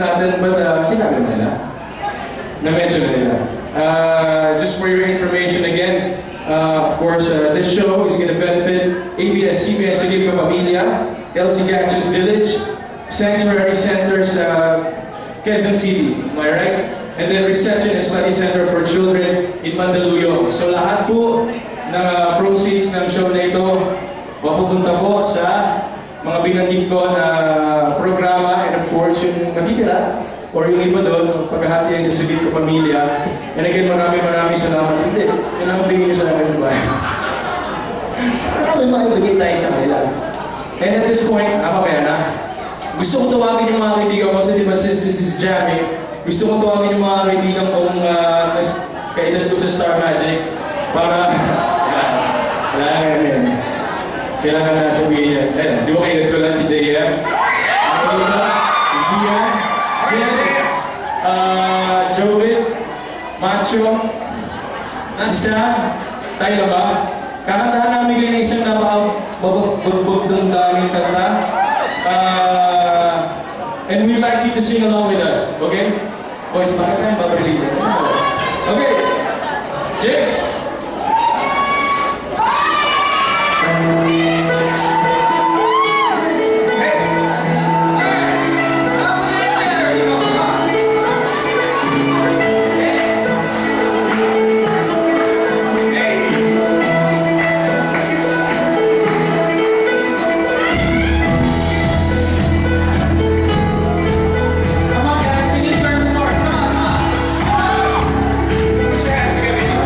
natin, but sinabi na nila. Na-mention na nila. Just for your information again, of course, this show is going to benefit ABS-CBN Silip Pamilya, LC Gatches Village, Sanctuary Centers, Quezon City, am I right? And then Reception and Study Center for Children in Mandaluyong. So lahat po ng proceeds ng show na ito, mapupunta po sa mga binanggit ko na programa, and of course, yung natitira, or yung iba doon, paghahatian sa Silip Pamilya. And again, maraming salamat. Hindi, yun ang bigyan nyo sa akin, ba? Maraming makibigay tayo sa kanila. And at this point, mamaya na, gusto ko tawagin yung mga kaibigan ko, kasi diba, since this is jamming, gusto ko tawagin yung mga kaibigan kong kaedad ko sa Star Magic para, kailangan yan. Kailangan na sabihin yan. Eh, di ba kaedad ko lang si JM? Si Zian, Jovid, Macho, si Sam, tayo ba? Kakantahan namin kayo na isang napaka-bugbog ng daming kanta. And we'd like you to sing along with us, okay? Boys, bakit tayo babalita? Okay, James! Come on, guys, we need to turn some more. Come on, come on. Put your hands together.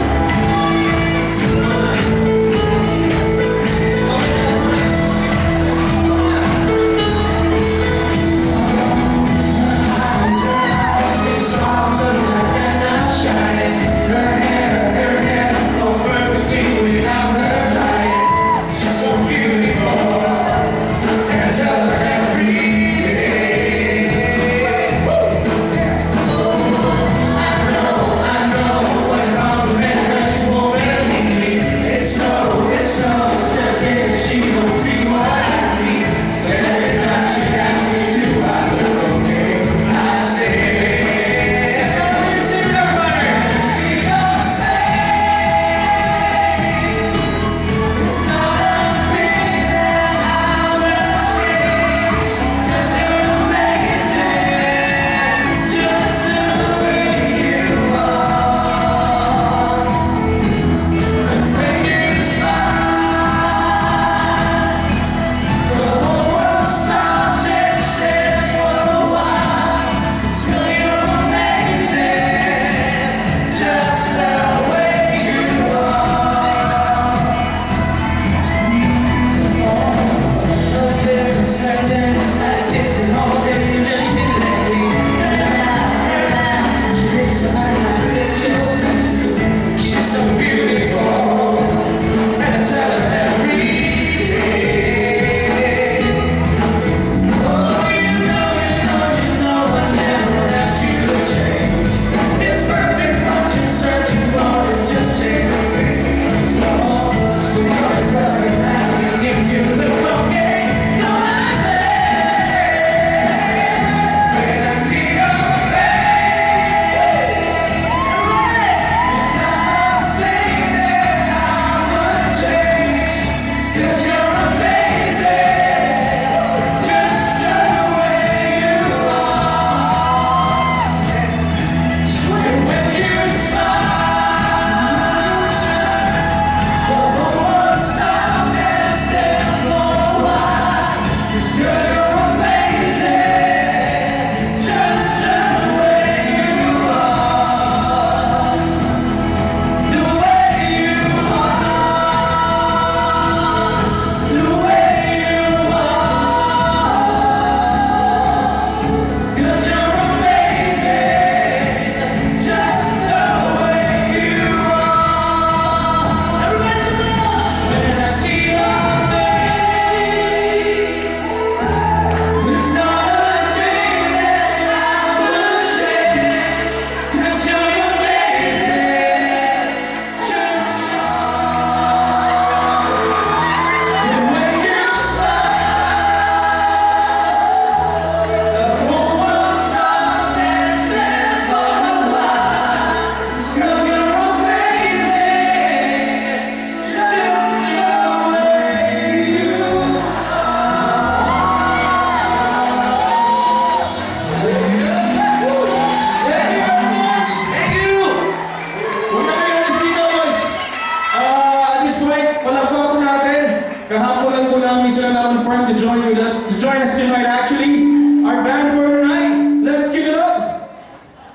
palakpak po natin. Kahapon lang po namin sila na-confirm to join us tonight actually. Our band for tonight, let's give it up.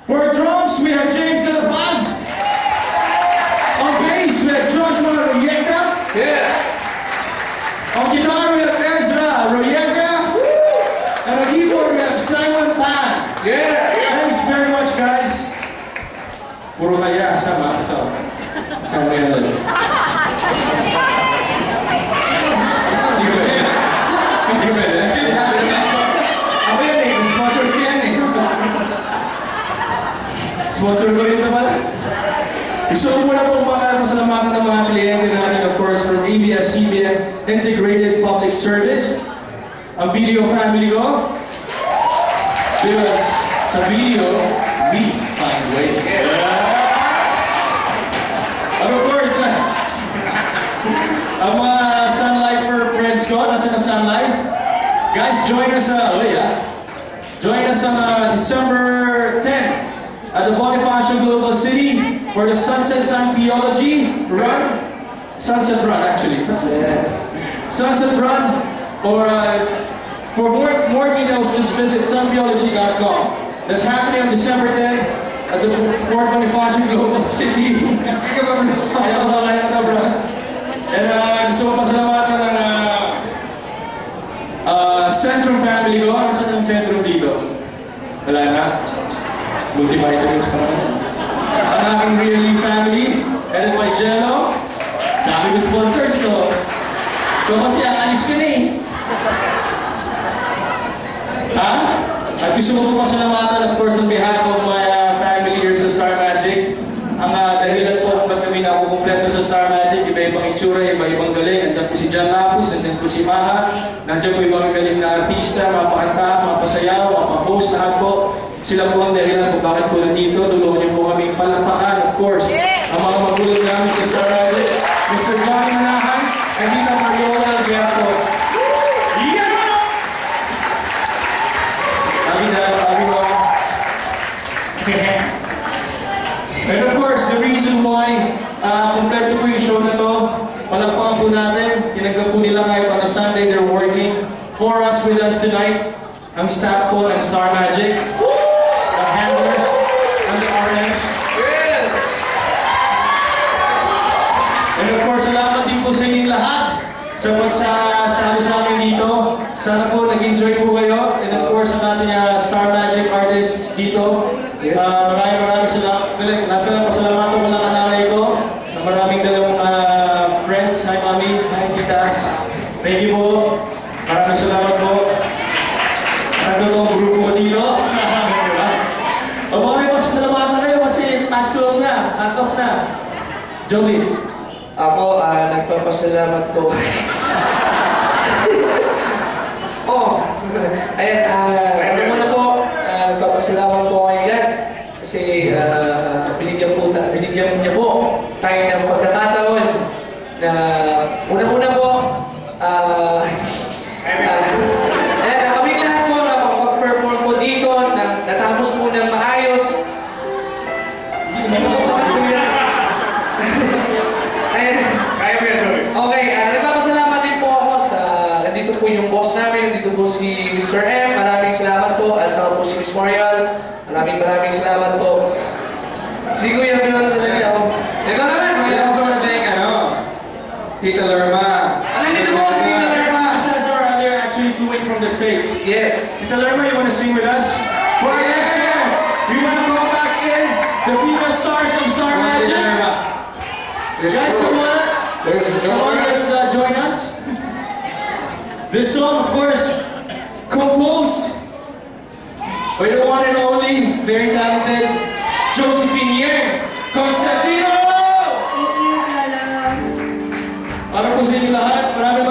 For drums, we have James De La Paz. On bass, we have Joshua Royeka. Yeah. On guitar, we have Ezra Royeka. And on keyboard, we have Simon Tan. Yeah. Thanks very much, guys. Puro kaya, sama. Ito. Sama yan ulit. Hindi ko eh. Hindi ko eh. Ako yan eh. Sponsors ko yan eh. Sponsor ko rin na pala. Gusto ko muna pong pasalamatan ng mga kliyente natin, of course, from ABS-CBN Integrated Public Service. Ang video family ko. Because sa video, we find ways. And of course, ang mga Sun Lifer friends ko, nasa ng Sun Life? Guys, join us join us on December 10 at the Bonifacio Global City for the Sunset Sun Theology Run. Sunset Run, actually. Sunset Run. Or for more details, just visit suntheology.com. That's happening on December 10 at the Fort Bonifacio Global City. Ayaw ko na bro. And gusto ko pasalamatan ng Centrum family ko. Nasaan yung Centrum dito? Wala na. Multivitamins pa naman. Ang aking Really family, headed by Jello. Dami ko sponsors ko. Ito kasi aalis ka na eh. Ha? At gusto ko po pasalamatan, of course, on behalf of my family here sa Star Magic. Ang dahilan po kung ba't kami nakukumpleto sa Star Magic, iba-ibang itsura, iba-ibang galing. Nandiyan po si John Lapus, nandiyan po si Maha. Nandiyan po ibang galing na artista, mapakanta, mapasayaw, mapahost, lahat po. Sila po ang dahilan kung bakit po nandito. Tulungan niyo po kami palakpakan, of course. Ang mga magulang namin sa Star Magic, Mr. Johnny Manahan, and Dina Mariola, kaya po. And of course, the reason why kompleto po yung show na to, palakpakan po natin, tinanggap po nila kahit on a Sunday they're working for us, with us tonight, ang staff po ng Star Magic, the handlers, and the RMs. And of course, salamat din po sa inyong lahat sa pagsasama sa amin dito. Sana po nag-enjoy po kayo. And of course, ang ating Star Magic artists dito. Maraming salamat. Pasalamatan ko lang ang nanay ko. Maraming dalawang friends. Hi, Mami. Hi, Titas. Thank you po. Maraming salamat po. Ang totoong grupo ko dito. Maraming pasalamatan kayo kasi pass off na. Cut off na. Joey. Ako, nagpapasalamat po. Ayan, muna po, nagpapasalamat po kayo dyan. Kasi binigyan niya po tayo ng pagkakataon na unang-una po, kaming lahat po na makapag-perform po dito, na natapos po ng maayos. Okay, nagpapasalamat din po ako sa nandito po yung boss namin, nandito po si Mr. M. Maraming salamat po. At saka po si Miss Marial. Maraming salamat po. Si Kuya Bill talaga ako. Ikaw naman, May also like, Tita Lerma. Nandito po si Tita Lerma. Cesar, they're actually flew in from the States. Yes. Tita Lerma, you want to sing with us? For yes, we want to go back in the people stars of Star Magic. Guys, come on. Come on, let's join us. This song, of course, composed by the one and only, very talented, Josephine Yang Constantino! Para po sa inyo lahat, maraming